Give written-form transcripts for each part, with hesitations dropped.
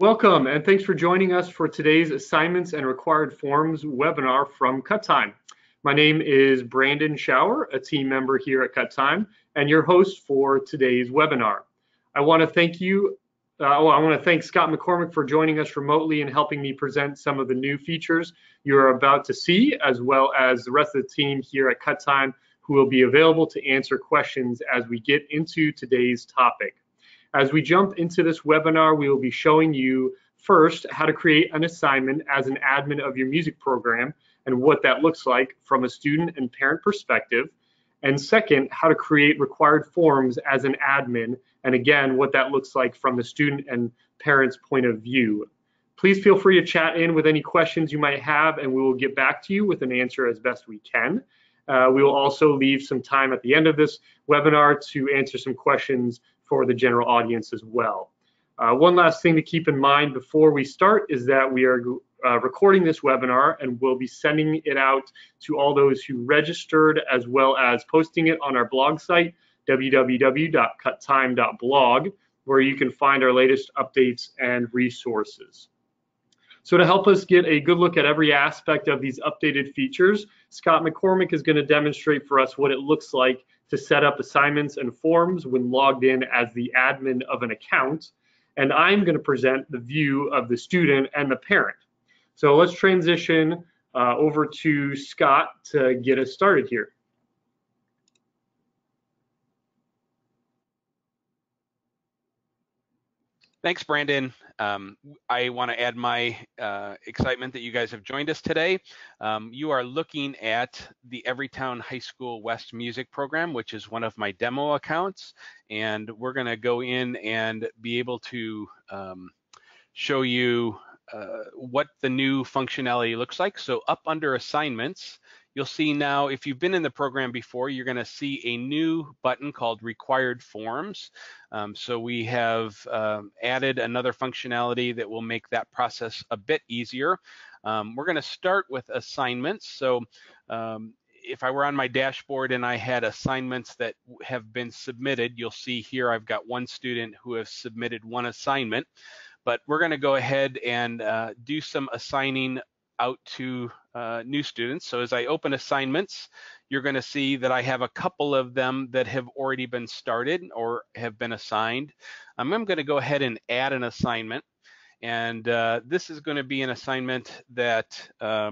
Welcome, and thanks for joining us for today's Assignments and Required Forms webinar from Cut Time. My name is Brandon Schauer, a team member here at Cut Time, and your host for today's webinar. I want to thank Scott McCormick for joining us remotely and helping me present some of the new features you're about to see, as well as the rest of the team here at Cut Time, who will be available to answer questions as we get into today's topic. As we jump into this webinar, we will be showing you first how to create an assignment as an admin of your music program and what that looks like from a student and parent perspective. And second, how to create required forms as an admin, and again, what that looks like from the student and parent's point of view. Please feel free to chat in with any questions you might have, and we will get back to you with an answer as best we can. We will also leave some time at the end of this webinar to answer some questions for the general audience as well. One last thing to keep in mind before we start is that we are recording this webinar and we'll be sending it out to all those who registered, as well as posting it on our blog site, www.cuttime.blog, where you can find our latest updates and resources. So to help us get a good look at every aspect of these updated features, Scott McCormick is going to demonstrate for us what it looks like to set up assignments and forms when logged in as the admin of an account. And I'm going to present the view of the student and the parent. So let's transition over to Scott to get us started here. Thanks, Brandon. I want to add my excitement that you guys have joined us today. You are looking at the Everytown High School West Music Program, which is one of my demo accounts. And we're going to go in and be able to show you what the new functionality looks like. So up under assignments, you'll see now, if you've been in the program before, you're going to see a new button called Required Forms. So we have added another functionality that will make that process a bit easier. We're going to start with assignments. So if I were on my dashboard and I had assignments that have been submitted, you'll see here I've got one student who has submitted one assignment. But we're going to go ahead and do some assigning out to new students. So as I open assignments, you're going to see that I have a couple of them that have already been started or have been assigned. I'm going to go ahead and add an assignment. And this is going to be an assignment that I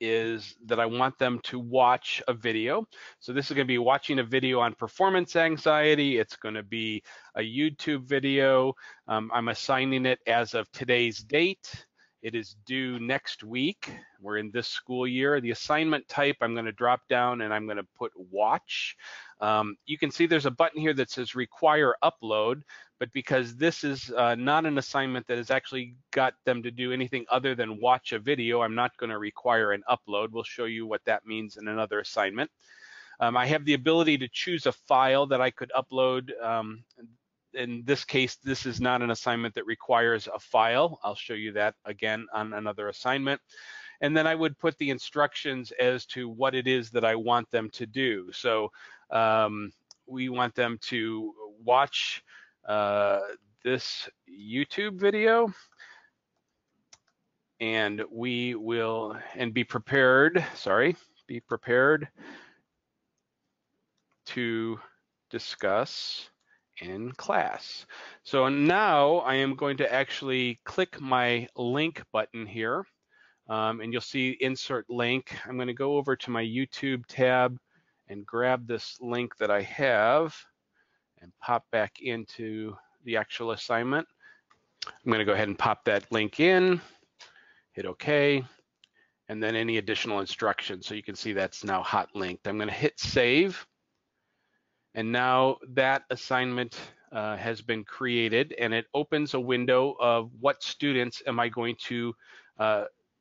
want them to watch a video. So this is going to be watching a video on performance anxiety. It's going to be a YouTube video. I'm assigning it as of today's date. It is due next week. We're in this school year. The assignment type, I'm going to drop down and I'm going to put watch. You can see there's a button here that says require upload, but because this is not an assignment that has actually got them to do anything other than watch a video, I'm not going to require an upload. We'll show you what that means in another assignment. I have the ability to choose a file that I could upload. In this case, this is not an assignment that requires a file. I'll show you that again on another assignment. And then I would put the instructions as to what it is that I want them to do. So we want them to watch this YouTube video, and we will, and be prepared to discuss in class. So now I am going to actually click my link button here, and you'll see insert link. I'm going to go over to my YouTube tab and grab this link that I have and pop back into the actual assignment. I'm going to go ahead and pop that link in, hit OK, and then any additional instructions. So you can see that's now hot linked. I'm going to hit save. And now that assignment has been created, and it opens a window of what students am I going to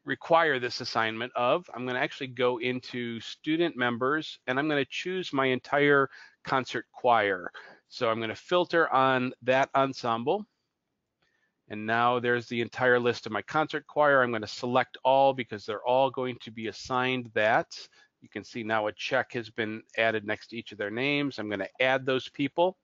require this assignment of. I'm going to actually go into student members, and I'm going to choose my entire concert choir. So I'm going to filter on that ensemble. And now there's the entire list of my concert choir. I'm going to select all because they're all going to be assigned that. You can see now a check has been added next to each of their names. I'm going to add those people.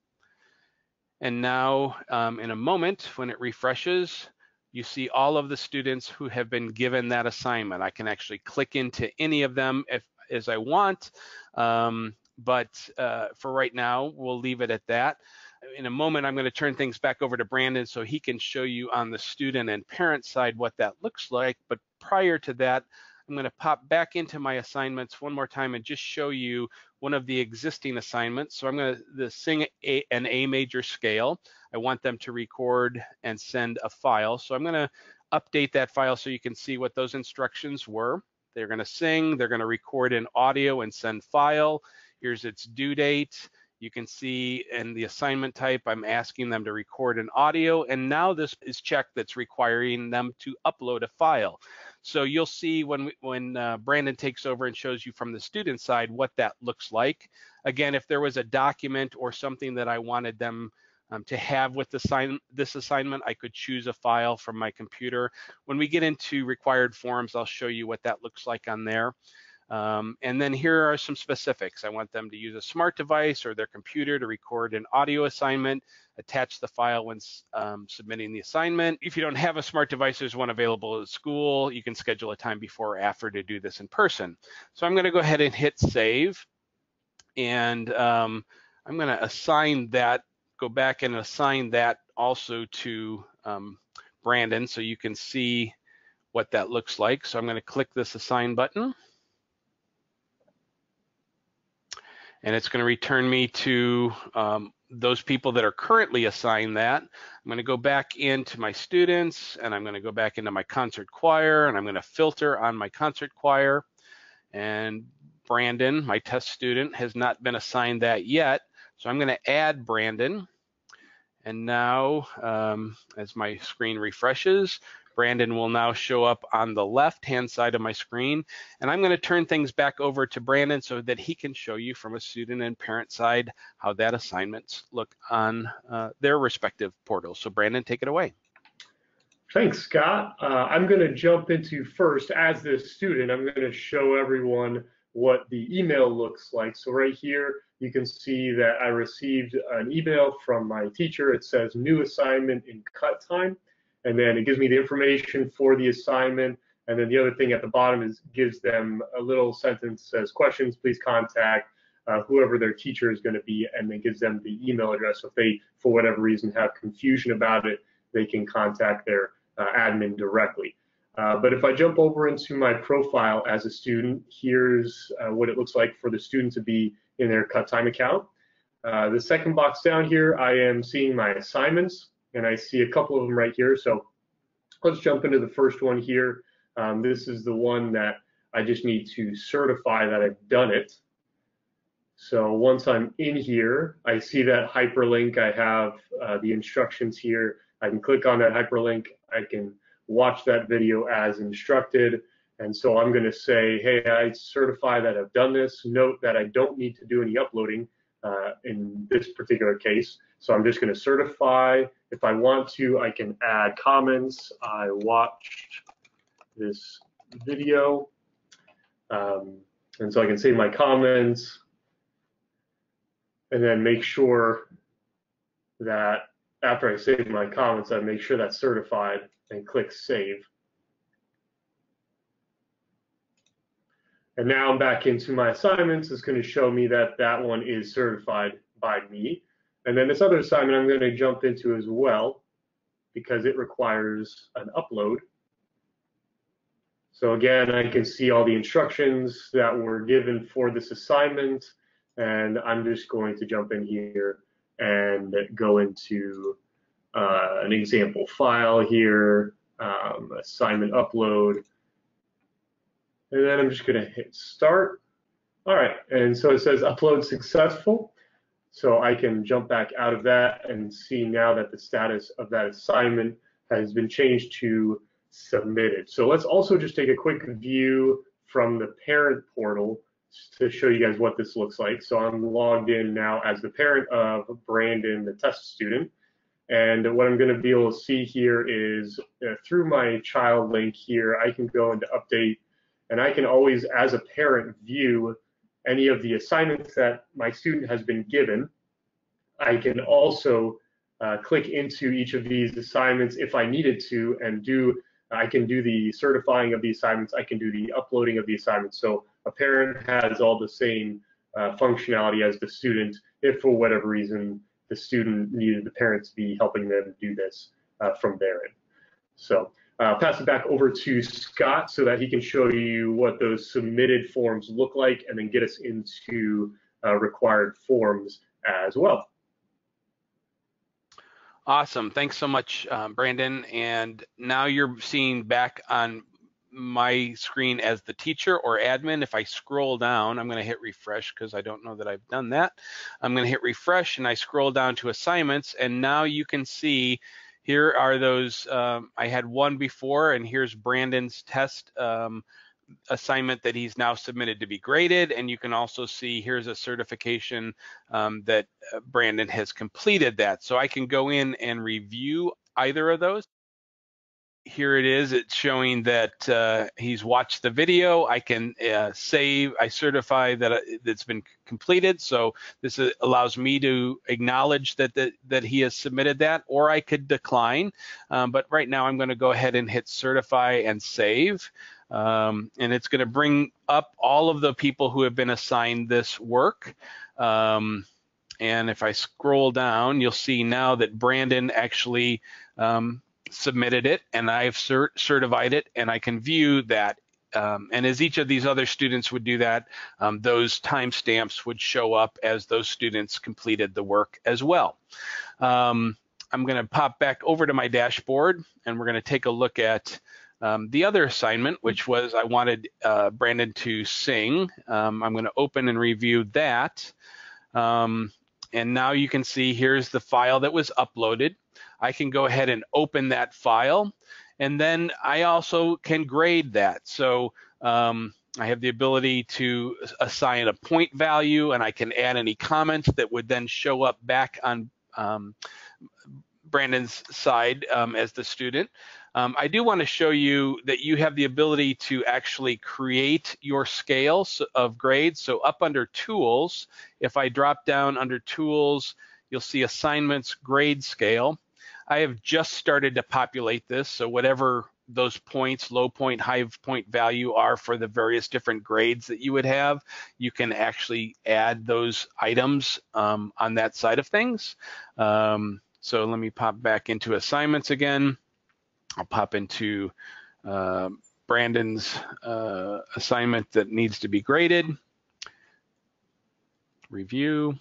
And now in a moment, when it refreshes, you see all of the students who have been given that assignment. I can actually click into any of them as I want, but for right now, we'll leave it at that. In a moment, I'm going to turn things back over to Brandon so he can show you on the student and parent side what that looks like. But prior to that, I'm going to pop back into my assignments one more time and just show you one of the existing assignments. So I'm going to sing an A major scale. I want them to record and send a file. So I'm going to update that file so you can see what those instructions were. They're going to sing, they're going to record in audio and send file. Here's its due date. You can see in the assignment type, I'm asking them to record an audio, and now this is checked that's requiring them to upload a file. So you'll see when Brandon takes over and shows you from the student side what that looks like. Again, if there was a document or something that I wanted them to have with this assignment, I could choose a file from my computer. When we get into required forms, I'll show you what that looks like on there. And then here are some specifics. I want them to use a smart device or their computer to record an audio assignment, attach the file when submitting the assignment. If you don't have a smart device, there's one available at school. You can schedule a time before or after to do this in person. So I'm going to go ahead and hit save. And I'm going to assign that, go back and assign that also to Brandon so you can see what that looks like. So I'm going to click this assign button. And it's going to return me to those people that are currently assigned that. I'm going to go back into my students, and I'm going to go back into my concert choir, and I'm going to filter on my concert choir. And Brandon, my test student, has not been assigned that yet. So I'm going to add Brandon. And now, as my screen refreshes, Brandon will now show up on the left-hand side of my screen. And I'm going to turn things back over to Brandon so that he can show you from a student and parent side how that assignments look on their respective portals. So Brandon, take it away. Thanks, Scott. I'm going to jump into first, as the student, I'm going to show everyone what the email looks like. So right here, you can see that I received an email from my teacher. It says new assignment in cut time. And then it gives me the information for the assignment. And then the other thing at the bottom is gives them a little sentence that says questions, please contact whoever their teacher is going to be, and then gives them the email address. So if they, for whatever reason, have confusion about it, they can contact their admin directly. But if I jump over into my profile as a student, here's what it looks like for the student to be in their cut time account. The second box down here, I am seeing my assignments, and I see a couple of them right here. So let's jump into the first one here. This is the one that I just need to certify that I've done it. So once I'm in here, I see that hyperlink. I have the instructions here. I can click on that hyperlink. I can watch that video as instructed. And so I'm going to say, hey, I certify that I've done this. Note that I don't need to do any uploading in this particular case. So I'm just going to certify. If I want to, I can add comments. I watched this video. And so I can save my comments and then make sure that after I save my comments, I make sure that's certified and click save. And now I'm back into my assignments. It's going to show me that that one is certified by me. And then this other assignment I'm going to jump into as well because it requires an upload. So again, I can see all the instructions that were given for this assignment, and I'm just going to jump in here and go into an example file here, assignment upload, and then I'm just going to hit start. All right, and so it says upload successful. So I can jump back out of that and see now that the status of that assignment has been changed to submitted. So let's also just take a quick view from the parent portal to show you guys what this looks like. So I'm logged in now as the parent of Brandon, the test student. And what I'm going to be able to see here is through my child link here, I can go into update, and I can always, as a parent, view any of the assignments that my student has been given. I can also click into each of these assignments if I needed to, and I can do the certifying of the assignments, I can do the uploading of the assignments. So a parent has all the same functionality as the student if for whatever reason the student needed the parent to be helping them do this from their end. So pass it back over to Scott so that he can show you what those submitted forms look like and then get us into required forms as well. Awesome. Thanks so much, Brandon. And now you're seeing back on my screen as the teacher or admin. If I scroll down, I'm going to hit refresh because I don't know that I've done that. I'm going to hit refresh and I scroll down to assignments, and now you can see here are those. I had one before, and here's Brandon's test assignment that he's now submitted to be graded, and you can also see here's a certification that Brandon has completed that. So I can go in and review either of those. Here it is, it's showing that he's watched the video. I can save, I certify that it's been completed. So this allows me to acknowledge that he has submitted that, or I could decline. But right now I'm going to go ahead and hit certify and save. And it's going to bring up all of the people who have been assigned this work. And if I scroll down, you'll see now that Brandon actually submitted it, and I've certified it, and I can view that. And as each of these other students would do that, those timestamps would show up as those students completed the work as well. I'm going to pop back over to my dashboard, and we're going to take a look at the other assignment, which was I wanted Brandon to sing. I'm going to open and review that. And now you can see here's the file that was uploaded. I can go ahead and open that file, and then I also can grade that. So I have the ability to assign a point value, and I can add any comments that would then show up back on Brandon's side as the student. I do want to show you that you have the ability to actually create your scales of grades. So up under Tools, if I drop down under Tools, you'll see Assignments Grade Scale. I have just started to populate this, so whatever those points, low point, high point value are for the various different grades that you would have, you can actually add those items on that side of things. So let me pop back into assignments again. I'll pop into Brandon's assignment that needs to be graded. Review.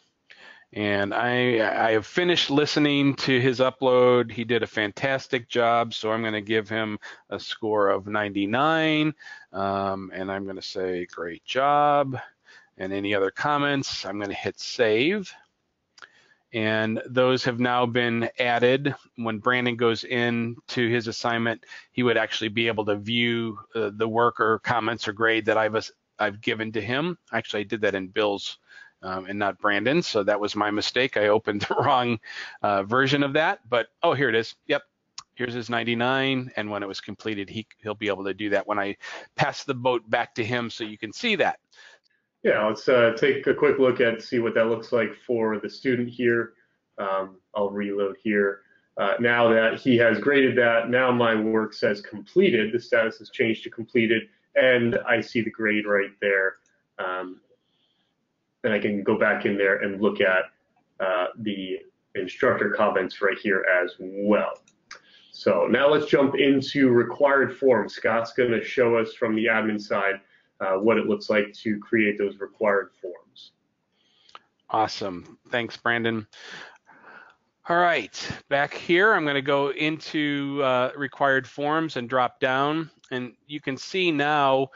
And I have finished listening to his upload. He did a fantastic job, so I'm going to give him a score of 99. And I'm going to say, great job. And any other comments, I'm going to hit save. And those have now been added. When Brandon goes into his assignment, he would actually be able to view the work or comments or grade that I've given to him. Actually, I did that in Bill's and not Brandon, so that was my mistake. I opened the wrong version of that, but oh, here it is. Yep, here's his 99, and when it was completed, he'll be able to do that when I pass the boat back to him, so you can see that. Yeah, let's take a quick look at see what that looks like for the student here. I'll reload here. Now that he has graded that, now my work says completed. The status has changed to completed, and I see the grade right there. And I can go back in there and look at the instructor comments right here as well. So now let's jump into required forms. Scott's going to show us from the admin side what it looks like to create those required forms. Awesome. Thanks, Brandon. All right, back here, I'm going to go into required forms and drop down. And you can see now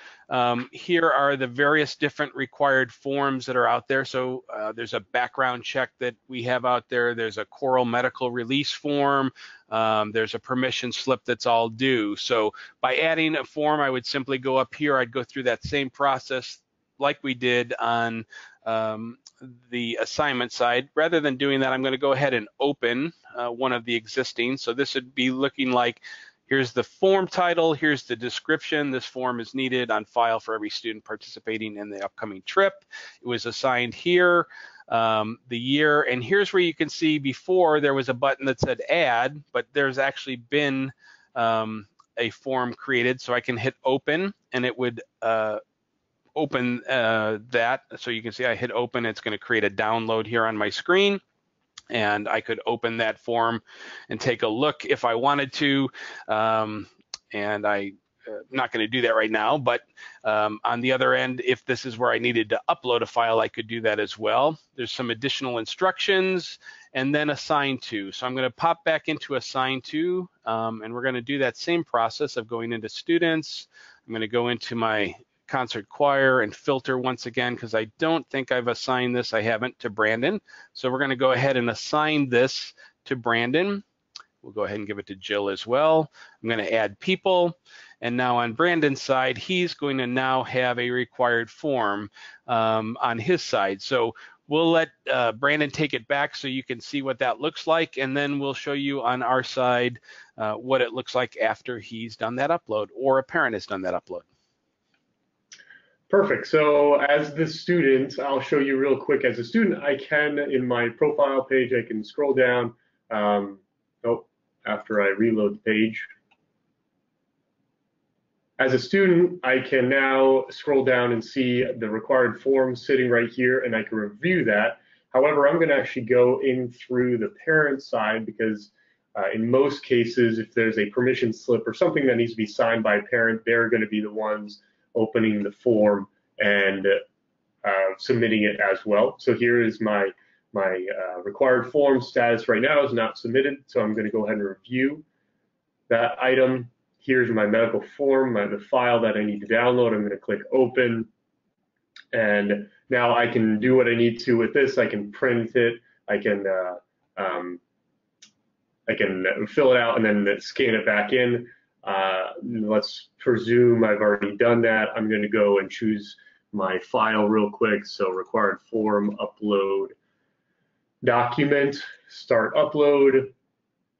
here are the various different required forms that are out there. So there's a background check that we have out there. There's a choral medical release form. There's a permission slip that's all due. So by adding a form, I would simply go up here. I'd go through that same process like we did on the assignment side. Rather than doing that, I'm going to go ahead and open one of the existing. So this would be looking like, here's the form title, here's the description. This form is needed on file for every student participating in the upcoming trip. It was assigned here. the year, and here's where you can see before there was a button that said add, but there's actually been a form created, so I can hit open and it would open that. So you can see I hit open, it's going to create a download here on my screen, and I could open that form and take a look if I wanted to, and I'm not going to do that right now, but on the other end, if this is where I needed to upload a file, I could do that as well. There's some additional instructions, and then assign to. So I'm going to pop back into assign to, and we're going to do that same process of going into students. I'm going to go into my concert choir and filter once again, because I don't think I've assigned this, I haven't, to Brandon. So we're going to go ahead and assign this to Brandon. We'll go ahead and give it to Jill as well. I'm going to add people. And now on Brandon's side, he's going to now have a required form on his side. So we'll let Brandon take it back so you can see what that looks like, and then we'll show you on our side what it looks like after he's done that upload, or a parent has done that upload. Perfect. So as the student, I'll show you real quick. As a student, I can, in my profile page, I can scroll down. After I reload the page. As a student, I can now scroll down and see the required form sitting right here, and I can review that. However, I'm going to actually go in through the parent side, because in most cases, if there's a permission slip or something that needs to be signed by a parent, they're going to be the ones opening the form and submitting it as well. So here is my required form status right now is not submitted, so I'm going to go ahead and review that item. Here's my medical form, the file that I need to download. I'm going to click open, and now I can do what I need to with this. I can print it, I can fill it out and then scan it back in. Let's presume I've already done that. I'm going to go and choose my file real quick. So required form, upload, document, start upload,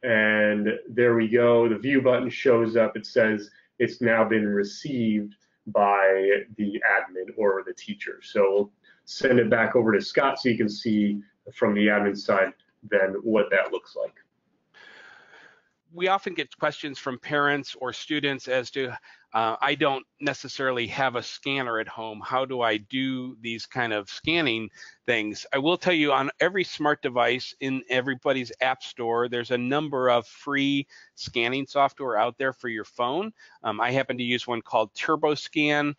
and there we go. The view button shows up. It says it's now been received by the admin or the teacher. So send it back over to Scott so you can see from the admin side then what that looks like. We often get questions from parents or students as to, I don't necessarily have a scanner at home. How do I do these kind of scanning things? I will tell you, on every smart device in everybody's app store, there's a number of free scanning software out there for your phone. I happen to use one called TurboScan.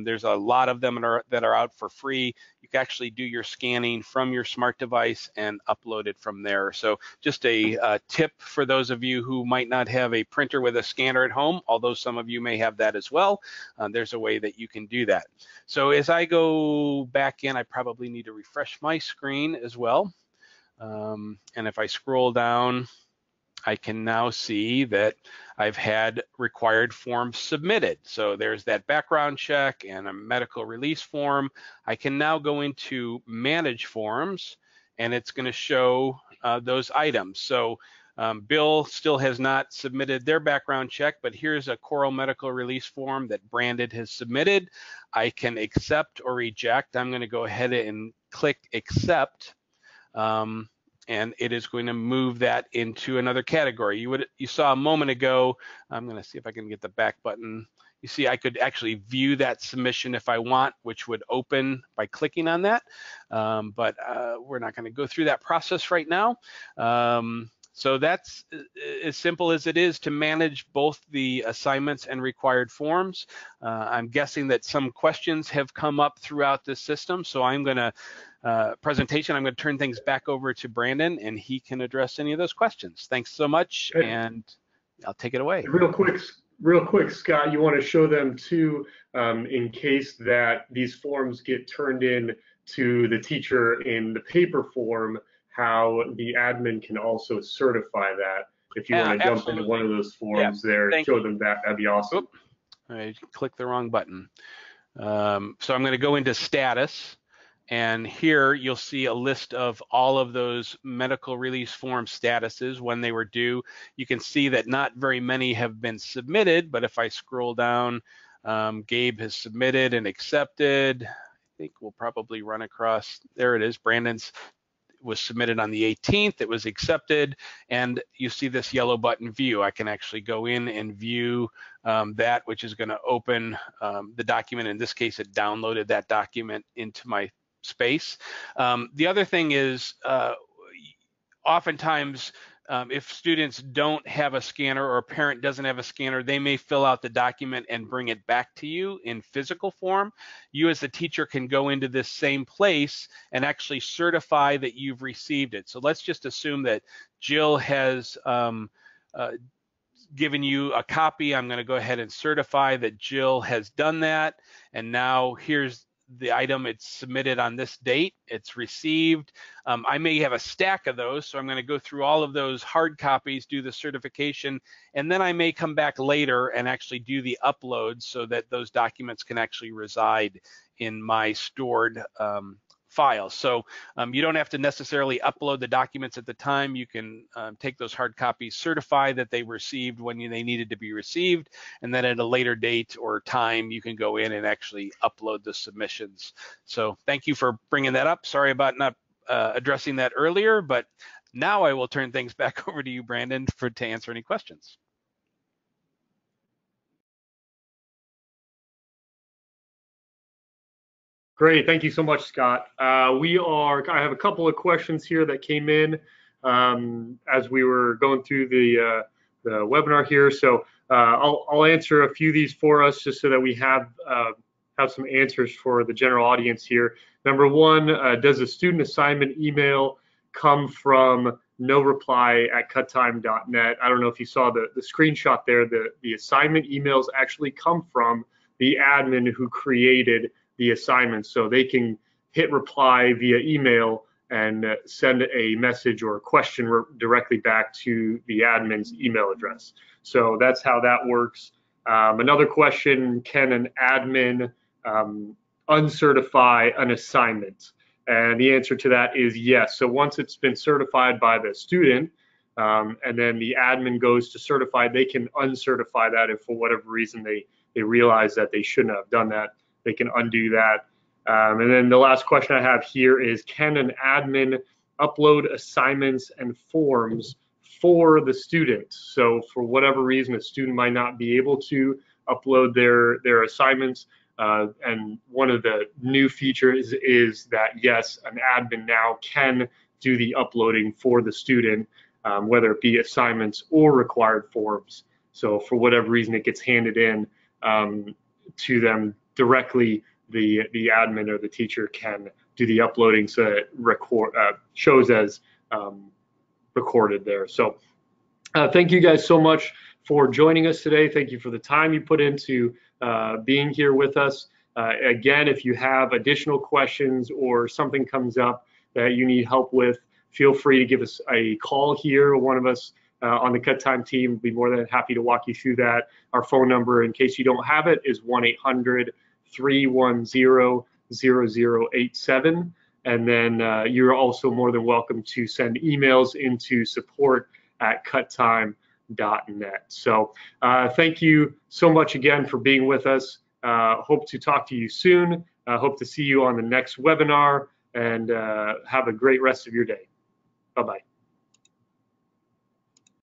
There's a lot of them that are out for free. You can actually do your scanning from your smart device and upload it from there. So just a tip for those of you who might not have a printer with a scanner at home, although some of you may have that as well. There's a way that you can do that. So as I go back in, I probably need to refresh my screen as well. And if I scroll down, I can now see that I've had required forms submitted. So there's that background check and a medical release form. I can now go into manage forms, and it's going to show those items. So Bill still has not submitted their background check, but here's a Coral medical release form that Brandon has submitted. I can accept or reject. I'm going to go ahead and click accept, and it is going to move that into another category. You saw a moment ago, I'm going to see if I can get the back button. You see, I could actually view that submission if I want, which would open by clicking on that, but we're not going to go through that process right now. So that's as simple as it is to manage both the assignments and required forms. I'm guessing that some questions have come up throughout this system, so I'm going to I'm going to turn things back over to Brandon, and he can address any of those questions. Thanks so much, and I'll take it away. Real quick, Scott, you want to show them too, in case that these forms get turned in to the teacher in the paper form, how the admin can also certify that. If you want to jump into one of those forms there, show them that, that'd be awesome. Oop, I clicked the wrong button. So I'm going to go into status, and here you'll see a list of all of those medical release form statuses when they were due. You can see that not very many have been submitted, but if I scroll down, Gabe has submitted and accepted. I think we'll probably run across, there it is, Brandon's was submitted on the 18th, it was accepted, and you see this yellow button view. I can actually go in and view that, which is going to open the document. In this case, it downloaded that document into my space. The other thing is oftentimes if students don't have a scanner or a parent doesn't have a scanner, they may fill out the document and bring it back to you in physical form. You as the teacher can go into this same place and actually certify that you've received it. So let's just assume that Jill has given you a copy. I'm going to go ahead and certify that Jill has done that. And now here's the item. It's submitted on this date. It's received. I may have a stack of those, so I'm going to go through all of those hard copies, do the certification, and then I may come back later and actually do the upload so that those documents can actually reside in my stored files. So you don't have to necessarily upload the documents at the time. You can take those hard copies, certify that they received when they needed to be received, and then at a later date or time, you can go in and actually upload the submissions. So thank you for bringing that up. Sorry about not addressing that earlier, but now I will turn things back over to you, Brandon, to answer any questions. Great, thank you so much, Scott. I have a couple of questions here that came in as we were going through the webinar here. So I'll answer a few of these for us just so that we have some answers for the general audience here. Number one, does a student assignment email come from noreply@cuttime.net? I don't know if you saw the screenshot there. The assignment emails actually come from the admin who created the assignment, so they can hit reply via email and send a message or a question directly back to the admin's email address. So that's how that works. Another question, can an admin uncertify an assignment? And the answer to that is yes. So once it's been certified by the student, and then the admin goes to certify, they can uncertify that if for whatever reason they realize that they shouldn't have done that. They can undo that. And then the last question I have here is, can an admin upload assignments and forms for the student? So for whatever reason, a student might not be able to upload their assignments. And one of the new features is that, yes, an admin now can do the uploading for the student, whether it be assignments or required forms. So for whatever reason, it gets handed in to them directly. The admin or the teacher can do the uploading so that it shows as recorded there. So thank you guys so much for joining us today. Thank you for the time you put into being here with us. Again, if you have additional questions or something comes up that you need help with, feel free to give us a call here. One of us on the Cut Time team will be more than happy to walk you through that. Our phone number, in case you don't have it, is 1-800-310-0087. And then you're also more than welcome to send emails into support@cuttime.net. So thank you so much again for being with us. Hope to talk to you soon. Hope to see you on the next webinar, and have a great rest of your day. Bye-bye.